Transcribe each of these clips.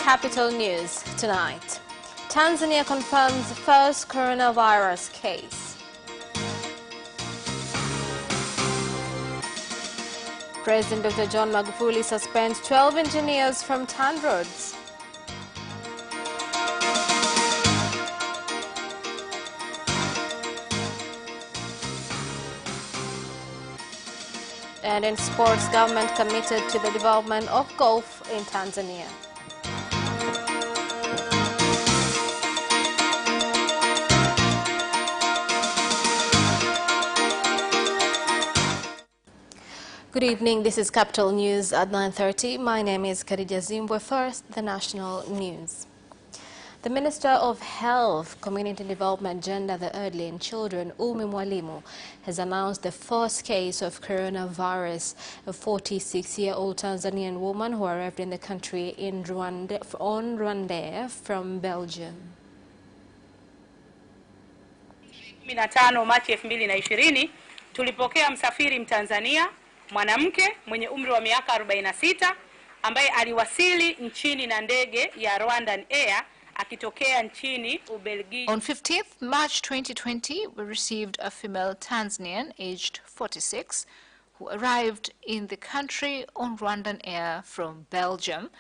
Capital News tonight. Tanzania confirms first coronavirus case. President Dr. John Magufuli suspends 12 engineers from TANROADS. And in sports, government committed to the development of golf in Tanzania. Good evening, this is Capital News at 9:30. My name is Khadija Zimbwe. First, the national news. The Minister of Health, Community Development, Gender, the Elderly and Children, Umi Mwalimu, has announced the first case of coronavirus, a 46-year-old Tanzanian woman who arrived in the country in Rwanda from Belgium. 15 Machi 2020 tulipokea msafiri Mtanzania mwanamke mwenye umri wa miaka 46 ambaye aliwasili nchini na ndege ya Rwandan Air akitokea nchini Ubelgiji. On 15th March 2020, we received a female Tanzanian aged 46 who arrived in the country on Rwandan Air from Belgium.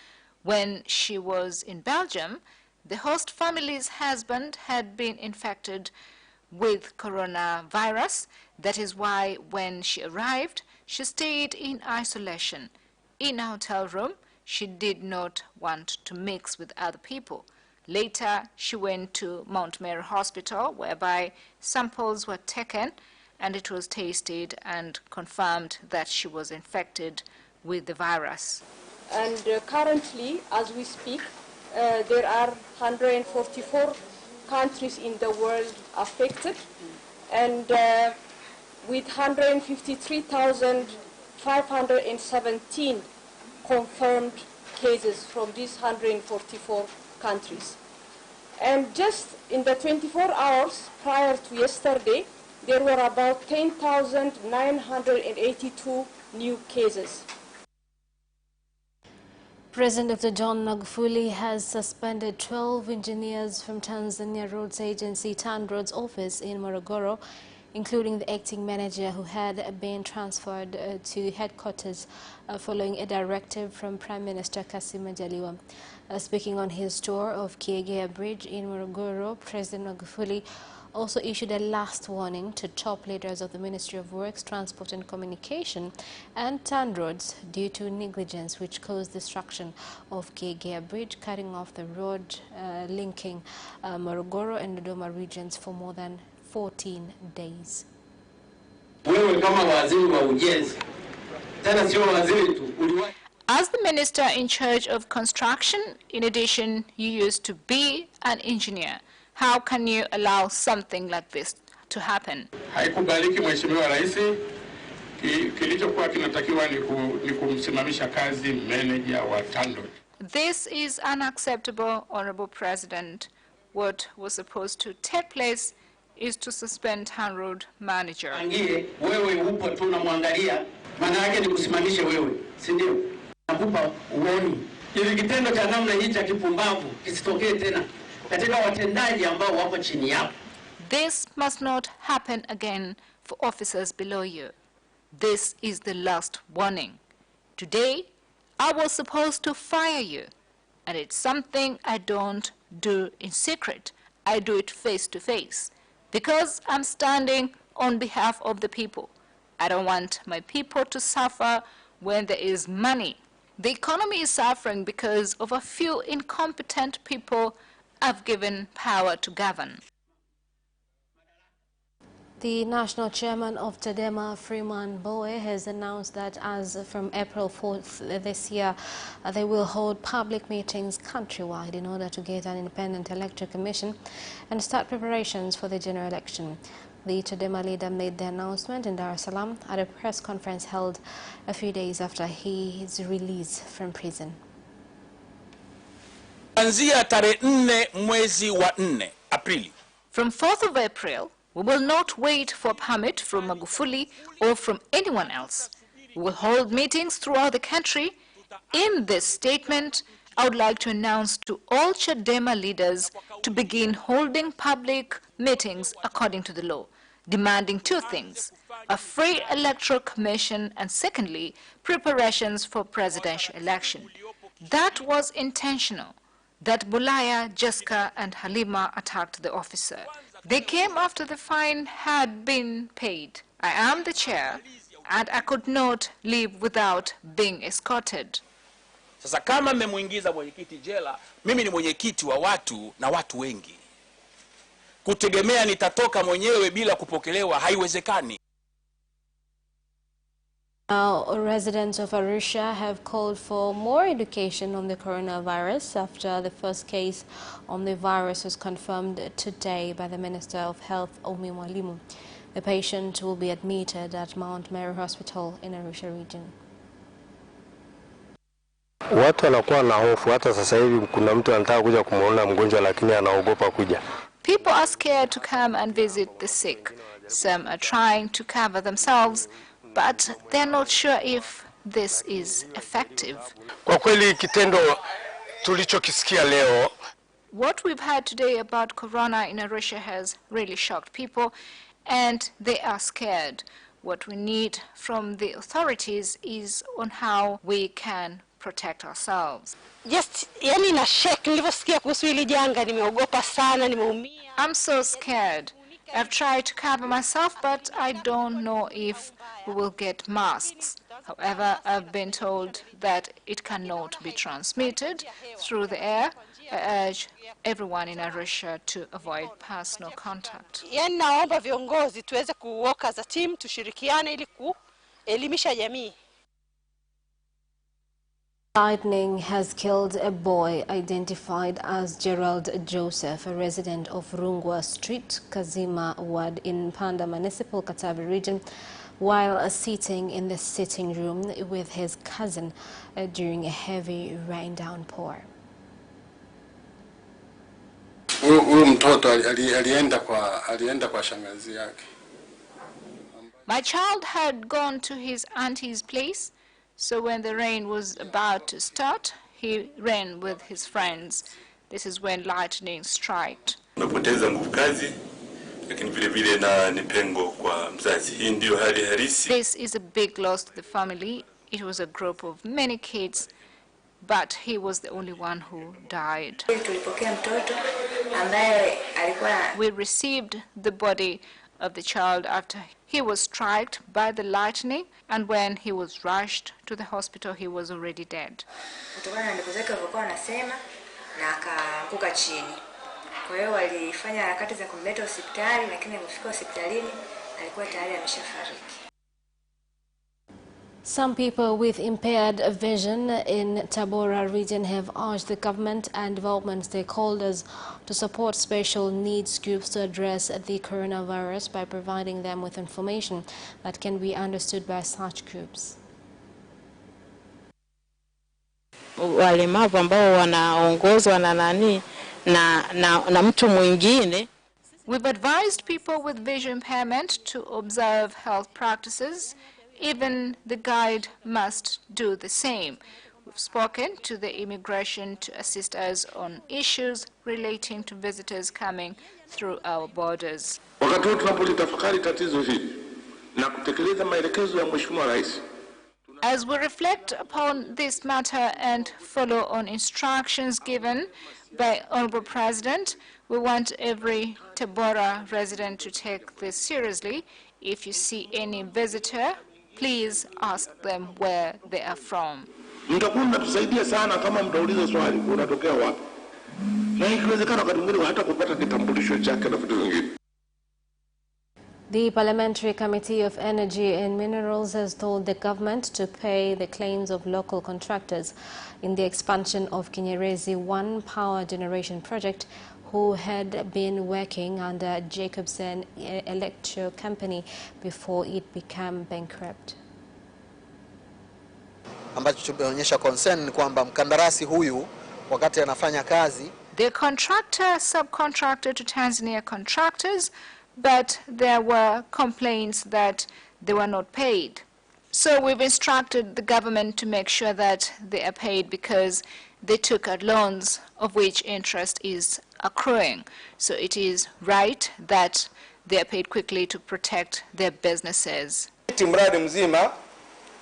When she was in Belgium, the host family's husband had been infected with coronavirus. That is why when she arrived, she stayed in isolation. In a hotel room, she did not want to mix with other people. Later, she went to Mount Mary Hospital, whereby samples were taken and it was tasted and confirmed that she was infected with the virus. And currently, as we speak, there are 144 countries in the world affected, and with 153,517 confirmed cases from these 144 countries. And just in the 24 hours prior to yesterday, there were about 10,982 new cases. President Dr. John Magufuli has suspended 12 engineers from Tanzania Roads Agency TANROADS office in Morogoro, including the acting manager who had been transferred to headquarters following a directive from Prime Minister Kassim Majaliwa. Speaking on his tour of Kiegea Bridge in Morogoro, President Magufuli also issued a last warning to top leaders of the Ministry of Works, Transport and Communication and TANROADS due to negligence which caused destruction of Kiegea Bridge, cutting off the road linking Morogoro and Dodoma regions for more than 14 days. As the minister in charge of construction, in addition, you used to be an engineer. How can you allow something like this to happen? Haikubaliki Mheshimiwa Rais, kilichokuwa kinatakiwa ni kumsimamisha kazi manager wa TANROADS. This is unacceptable, Honorable President. What was supposed to take place is to suspend TANROADS manager. Angie, wewe upo tu unamwangalia, maana yake ni kusimamisha wewe, si ndio? Nakupa uoni. Ili kitendo cha namna hii cha kipumbavu kisitokee tena katika watendaji ambao wapo chini yako. This must not happen again for officers below you. This is the last warning. Today, I was supposed to fire you, and it's something I don't do in secret. I do it face to face, because I'm standing on behalf of the people. I don't want my people to suffer when there is money. The economy is suffering because of a few incompetent people I've given power to govern. The national chairman of Chadema, Freeman Mbowe, has announced that as from April 4th this year, they will hold public meetings countrywide in order to get an independent electoral commission and start preparations for the general election. The Chadema leader made the announcement in Dar es Salaam at a press conference held a few days after his release from prison. Kuanzia tarehe 4 mwezi wa 4 Aprili. From 4th of April, we will not wait for a permit from Magufuli or from anyone else. We will hold meetings throughout the country. In this statement, I would like to announce to all Chadema leaders to begin holding public meetings according to the law, demanding two things: a free electoral commission and secondly, preparations for presidential election. That was intentional, that Bulaya, Jessica, and Halima attacked the officer. They came after the fine had been paid. I am the chair, and I could not leave without being escorted. Sasa kama mmemuingiza mwenyekiti jela, mimi ni mwenyekiti wa watu na watu wengi. Kutegemea nitatoka mwenyewe bila kupokelewa haiwezekani. Now, residents of Arusha have called for more education on the coronavirus after the first case on the virus was confirmed today by the Minister of Health, Umi Mwalimu. The patient will be admitted at Mount Mary Hospital in Arusha region. Watu wanakuwa na hofu. Hata sasa hivi kuna mtu anataka kuja kumuona mgonjwa lakini anaogopa kuja. People are scared to come and visit the sick. Some are trying to cover themselves, but they're not sure if this is effective. Kwa kweli kitendo tulichokisikia leo, what we've heard today about corona in Arusha has really shocked people, and they are scared. What we need from the authorities is on how we can protect ourselves. Just yani na shake nilivyosikia kuhusu hili janga, nimeogopa sana, nimeumia. I'm so scared. I've tried to cover myself, but I don't know if we will get masks. However, I've been told that it cannot be transmitted through the air. I urge everyone in Arusha to avoid personal contact. Yani naomba viongozi tuweze kuwork as a team, tushirikiane ili kuelimisha jamii. Lightning has killed a boy identified as Gerald Joseph, a resident of Rungwa Street, Kazima Ward in Panda Municipal, Katavi region, while sitting in the sitting room with his cousin during a heavy rain downpour. Huyu mtoto alienda kwa shangazi yake. My child had gone to his auntie's place. So when the rain was about to start, he ran with his friends. This is when lightning struck. Tumepoteza nguvu kazi, lakini vile vile na ni pengo kwa mzazi. Hii ndio hali halisi. This is a big loss to the family. It was a group of many kids, but he was the only one who died. We received the body of the child after he was struck by the lightning, and when he was rushed to the hospital, he was already dead. Some people with impaired vision in Tabora region have urged the government and development stakeholders to support special needs groups to address the coronavirus by providing them with information that can be understood by such groups. Walemavu ambao wanaongozwa na mtu mwingine. We've advised people with vision impairment to observe health practices. Even the guide must do the same. We've spoken to the immigration to assist us on issues relating to visitors coming through our borders. Wakati tunapolitafakari tatizo hili na kutekeleza maelekezo ya Mheshimiwa Rais. As we reflect upon this matter and follow on instructions given by Honorable President, we want every Tabora resident to take this seriously. If you see any visitor, please ask them where they are from. Mtakuwa mnatusaidia sana kama mtauliza swali unatokea wapi. Na ikiwezekana wakati mwingine hata kupata kitambulisho chake na vitu vingine. The Parliamentary Committee of Energy and Minerals has told the government to pay the claims of local contractors in the expansion of Kinyerezi 1 power generation project who had been working under Jacobson Electro Company before it became bankrupt. Ambacho tumeonyesha concern ni kwamba mkandarasi huyu wakati anafanya kazi, the contractor subcontracted to Tanzania contractors, but there were complaints that they were not paid. So we've instructed the government to make sure that they are paid because they took out loans of which interest is accruing. So it is right that they are paid quickly to protect their businesses. Mradi mzima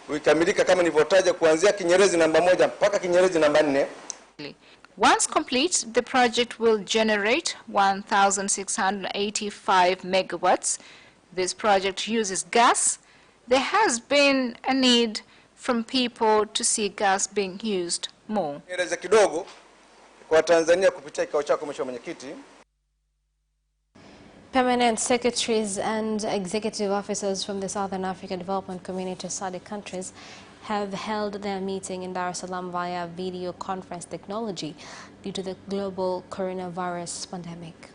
ukikamilika kama nilivyotaja kuanzia Kinyerezi namba 1 mpaka Kinyerezi namba 4. Once complete, the project will generate 1,685 megawatts. This project uses gas. There has been a need from people to see gas being used more. Nieleze kidogo kwa Tanzania kupitia kikao chako Mheshimiwa Mwenyekiti. Permanent secretaries and executive officers from the Southern African Development Community SADC countries have held their meeting in Dar es Salaam via video conference technology due to the global coronavirus pandemic.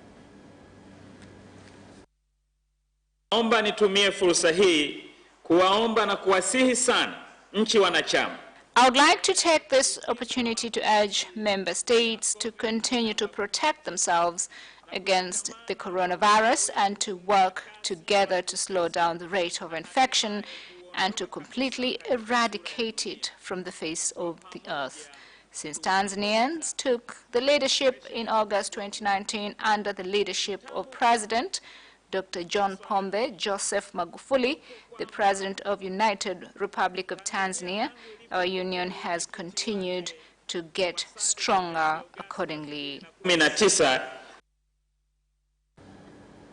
Naomba nitumie fursa hii kuwaomba na kuwasihi sana nchi wanachama. I would like to take this opportunity to urge member states to continue to protect themselves against the coronavirus and to work together to slow down the rate of infection and to completely eradicate it from the face of the earth. Since Tanzanians took the leadership in August 2019 under the leadership of President Dr. John Pombe Joseph Magufuli, the President of United Republic of Tanzania, our union has continued to get stronger accordingly.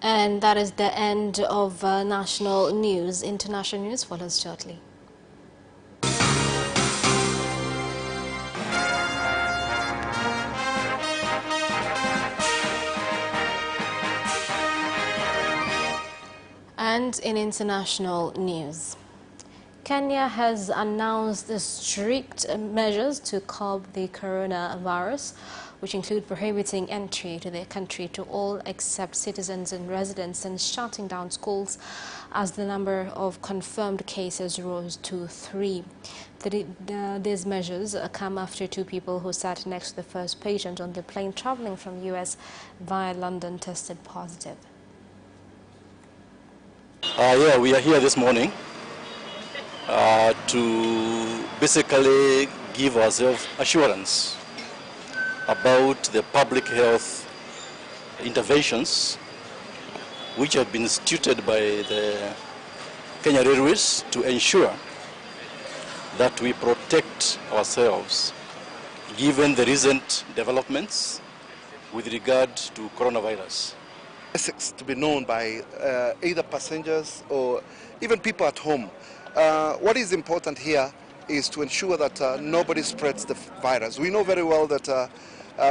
And that is the end of national news. International news follows shortly. And in international news, Kenya has announced strict measures to curb the coronavirus, which include prohibiting entry to their country to all except citizens and residents and shutting down schools as the number of confirmed cases rose to 3. These measures come after 2 people who sat next to the first patient on the plane traveling from US via London tested positive. Yeah, we are here this morning to basically give ourselves assurance about the public health interventions which have been instituted by the Kenya Railways to ensure that we protect ourselves given the recent developments with regard to coronavirus. To be known by either passengers or even people at home. What is important here is to ensure that nobody spreads the virus. We know very well that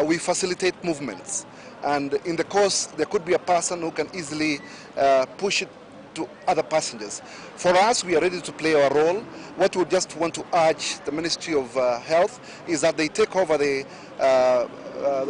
we facilitate movements, and in the course there could be a person who can easily push it to other passengers. For us, we are ready to play our role. What we just want to urge the Ministry of Health is that they take over the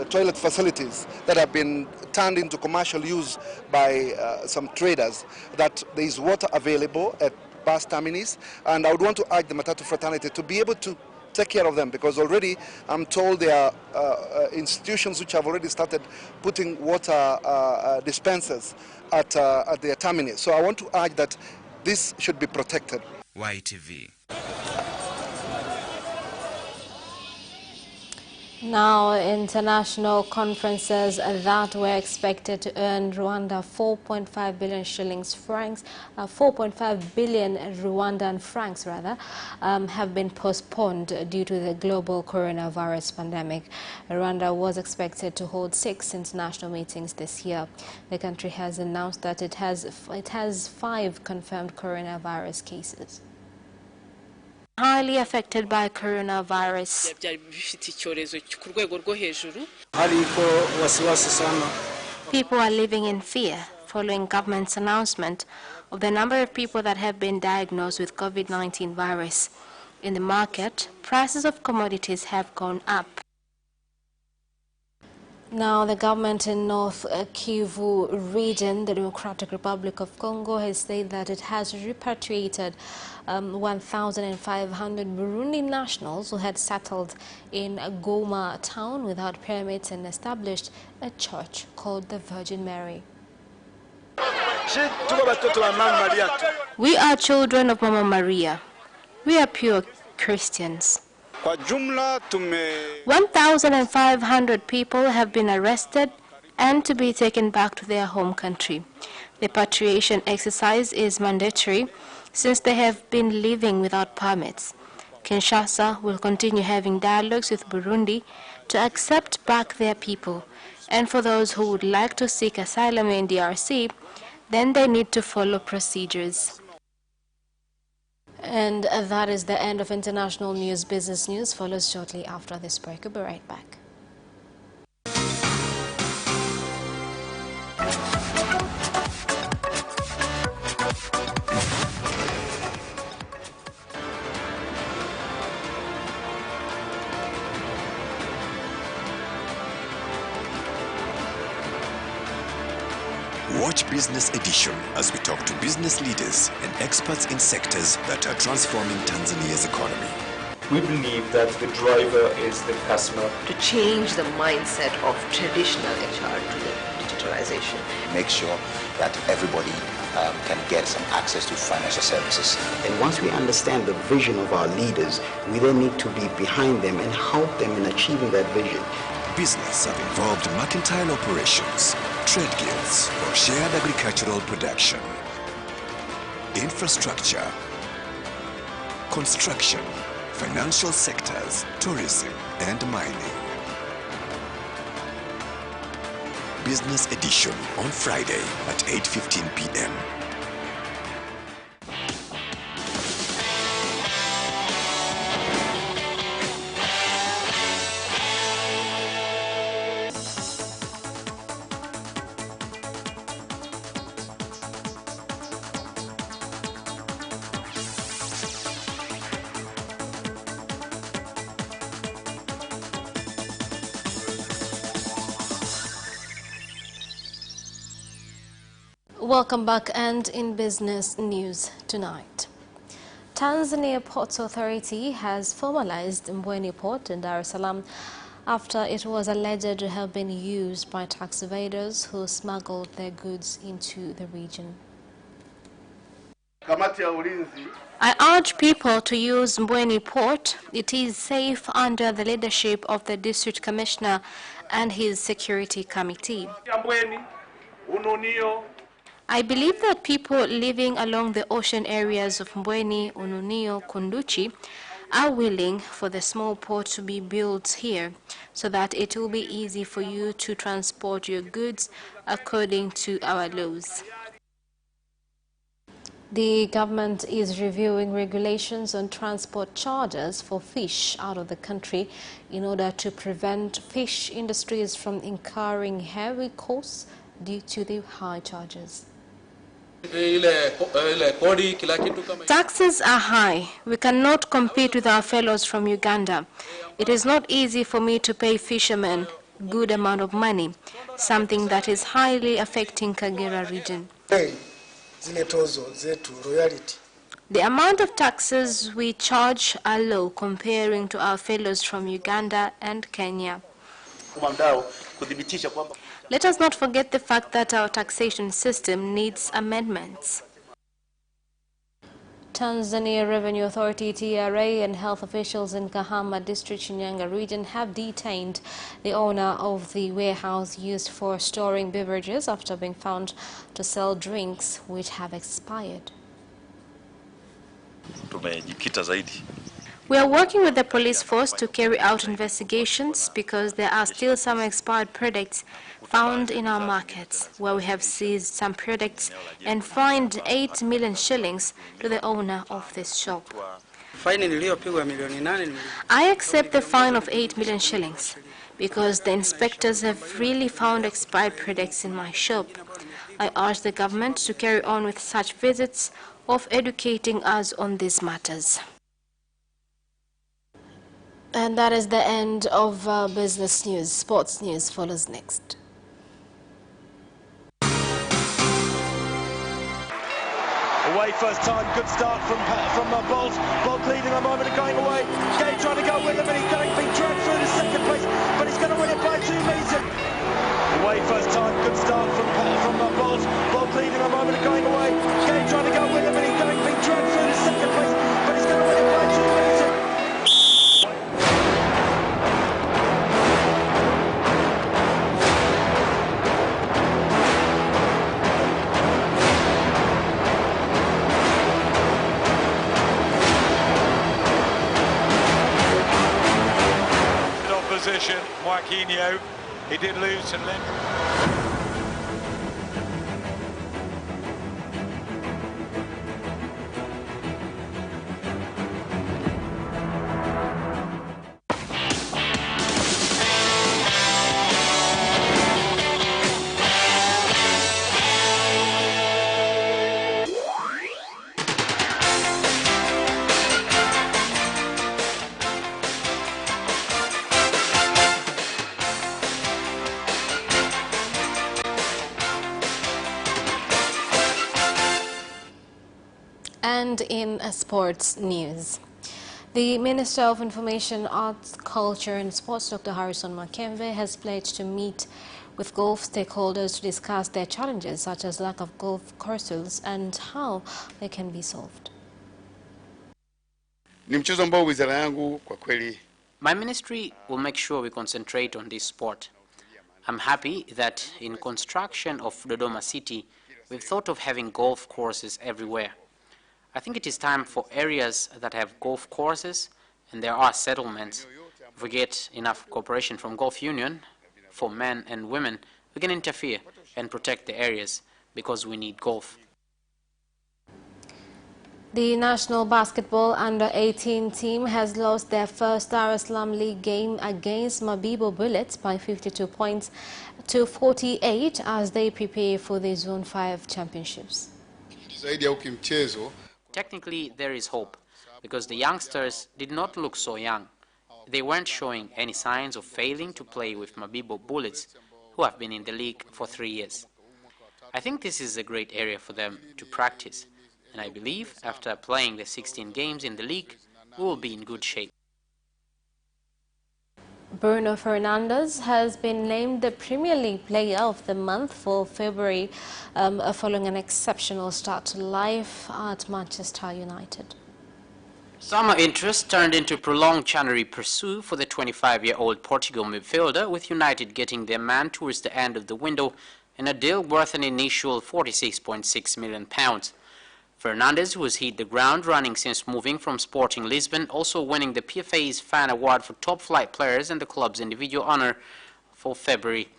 toilet facilities that have been turned into commercial use by some traders, that there is water available at bus terminals, and I would want to urge the Matatu fraternity to be able to take care of them, because already I'm told there are institutions which have already started putting water dispensers at their terminals. So I want to urge that this should be protected. YTV. Now, international conferences that were expected to earn Rwanda 4.5 billion shillings francs, 4.5 billion Rwandan francs rather, have been postponed due to the global coronavirus pandemic. Rwanda was expected to hold 6 international meetings this year. The country has announced that it has 5 confirmed coronavirus cases. Highly affected by coronavirus. People are living in fear following government's announcement of the number of people that have been diagnosed with COVID-19 virus. In the market, prices of commodities have gone up. Now, the government in North Kivu region, the Democratic Republic of Congo, has said that it has repatriated 1,500 Burundi nationals who had settled in Goma town without permits and established a church called the Virgin Mary. We are children of Mama Maria. We are pure Christians. Kwa jumla 1,500 people have been arrested and to be taken back to their home country. The repatriation exercise is mandatory since they have been living without permits. Kinshasa will continue having dialogues with Burundi to accept back their people. And for those who would like to seek asylum in DRC, then they need to follow procedures. And that is the end of international news. Business news follows shortly after this break. We'll be right back. Watch Business Edition as we talk to business leaders and experts in sectors that are transforming Tanzania's economy. We believe that the driver is the customer. To change the mindset of traditional HR to the digitalization. Make sure that everybody can get some access to financial services. And once we understand the vision of our leaders, we then need to be behind them and help them in achieving that vision. Business have involved mercantile operations, trade guilds, or shared agricultural production, infrastructure, construction, financial sectors, tourism, and mining. Business Edition on Friday at 8:15 p.m. Welcome back, and in business news tonight. Tanzania Ports Authority has formalized Mbweni Port in Dar es Salaam after it was alleged to have been used by tax evaders who smuggled their goods into the region. I urge people to use Mbweni Port. It is safe under the leadership of the District Commissioner and his security committee. I believe that people living along the ocean areas of Mbweni, Ununio, Kunduchi are willing for the small port to be built here so that it will be easy for you to transport your goods according to our laws. The government is reviewing regulations on transport charges for fish out of the country in order to prevent fish industries from incurring heavy costs due to the high charges. Taxes are high. We cannot compete with our fellows from Uganda. It is not easy for me to pay fishermen a good amount of money, something that is highly affecting Kagera region. The amount of taxes we charge are low comparing to our fellows from Uganda and Kenya. Let us not forget the fact that our taxation system needs amendments. Tanzania Revenue Authority, TRA, and health officials in Kahama District, Shinyanga region have detained the owner of the warehouse used for storing beverages after being found to sell drinks which have expired. We are working with the police force to carry out investigations because there are still some expired products found in our markets, where we have seized some products and fined 8 million shillings to the owner of this shop. I accept the fine of 8 million shillings because the inspectors have really found expired products in my shop. I urge the government to carry on with such visits of educating us on these matters. And that is the end of business news. Sports news follows next. Away first time, good start from Bolt. Bolt leading a moment and going away. Gay trying to go with him, and he's going to be dragged through to second place, but he's going to win it by 2 meters. Away first time, good start from Bolt. Bolt leading a moment and going away. Gay trying to go with him, and he's going to be dragged through to second place, but he's going to win it by position, Joaquinho. He did lose some limb. And in sports news, the Minister of Information, Arts, Culture and Sports, Dr. Harrison Makembe, has pledged to meet with golf stakeholders to discuss their challenges such as lack of golf courses and how they can be solved. Ni mchezo ambao wizara yangu kwa kweli. My ministry will make sure we concentrate on this sport. I'm happy that in construction of Dodoma City, we've thought of having golf courses everywhere. I think it is time for areas that have golf courses and there are settlements. If we get enough cooperation from Golf Union, for men and women, we can interfere and protect the areas because we need golf. The National Basketball Under-18 team has lost their first Dar es Salaam League game against Mabibo Bullets by 52 points to 48 as they prepare for the Zone 5 Championships. Technically, there is hope because the youngsters did not look so young. They weren't showing any signs of failing to play with Mabibo Bullets, who have been in the league for 3 years. I think this is a great area for them to practice, and I believe after playing the 16 games in the league, we will be in good shape. Bruno Fernandes has been named the Premier League Player of the Month for February following an exceptional start to life at Manchester United. Summer interest turned into prolonged January pursuit for the 25-year-old Portugal midfielder, with United getting their man towards the end of the window in a deal worth an initial £46.6 million. Fernandes, who has hit the ground running since moving from Sporting Lisbon, also winning the PFA's Fan Award for top flight players and the club's individual honor for February.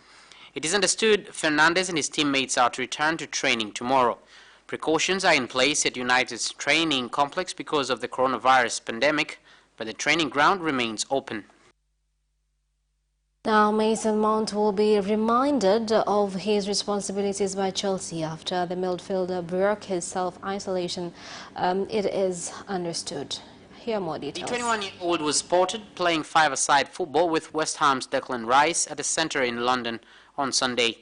It is understood Fernandes and his teammates are to return to training tomorrow. Precautions are in place at United's training complex because of the coronavirus pandemic, but the training ground remains open. Now, Mason Mount will be reminded of his responsibilities by Chelsea after the midfielder broke his self-isolation. It is understood. Here are more details. The 21-year-old was spotted playing five-a-side football with West Ham's Declan Rice at a centre in London on Sunday.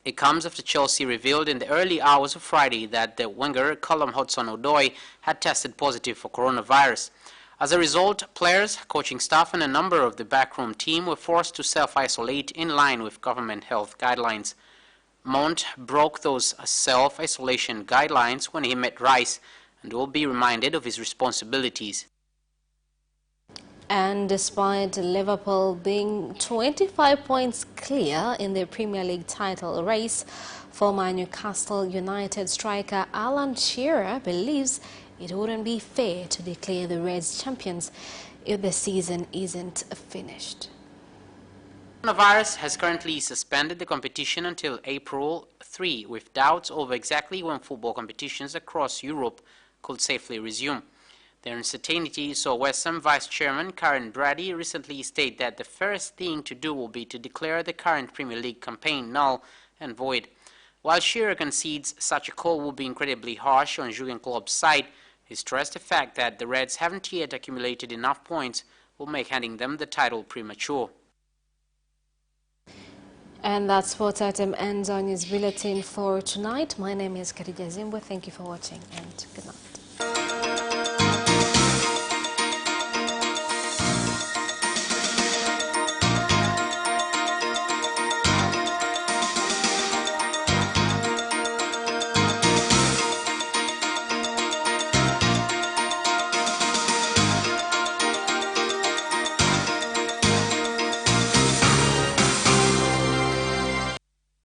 It comes after Chelsea revealed in the early hours of Friday that the winger Callum Hudson-Odoi had tested positive for coronavirus. As a result, players, coaching staff and a number of the backroom team were forced to self-isolate in line with government health guidelines. Mount broke those self-isolation guidelines when he met Rice and will be reminded of his responsibilities. And despite Liverpool being 25 points clear in the Premier League title race, former Newcastle United striker Alan Shearer believes it wouldn't be fair to declare the Reds champions if the season isn't finished. Coronavirus has currently suspended the competition until April 3, with doubts over exactly when football competitions across Europe could safely resume. The uncertainty saw West Ham Vice Chairman Karen Brady recently state that the first thing to do will be to declare the current Premier League campaign null and void. While Shearer concedes such a call will be incredibly harsh on Jurgen Klopp's side, he stressed the fact that the Reds haven't yet accumulated enough points will make handing them the title premature. And that sports item ends our news bulletin for tonight. My name is Khadija Zimbwe. Thank you for watching and good night.